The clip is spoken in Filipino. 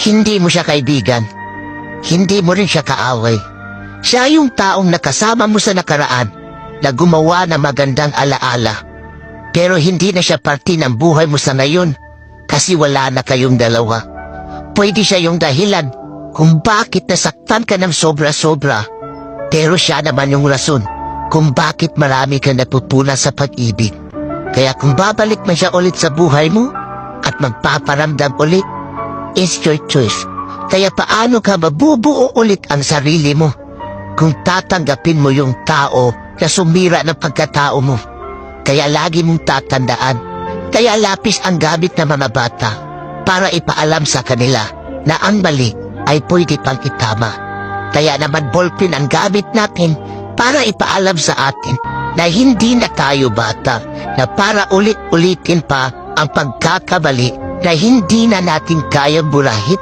Hindi mo siya kaibigan. Hindi mo rin siya kaaway. Siya yung taong nakasama mo sa nakaraan na gumawa ng magandang alaala. Pero hindi na siya parte ng buhay mo sa ngayon kasi wala na kayong dalawa. Pwede siya yung dahilan kung bakit nasaktan ka ng sobra-sobra. Pero siya naman yung rason kung bakit marami ka natutunan sa pag-ibig. Kaya kung babalik man siya ulit sa buhay mo at magpaparamdam ulit, it's your choice. Kaya paano ka mabubuo ulit ang sarili mo kung tatanggapin mo yung tao na sumira ng pagkatao mo? Kaya lagi mong tatandaan, kaya lapis ang gamit ng mga bata para ipaalam sa kanila na ang mali ay pwede pang itama. Kaya naman ballpen ang gamit natin para ipaalam sa atin na hindi na tayo bata, na para ulit-ulitin pa ang pagkakabali na hindi na natin kayang burahin.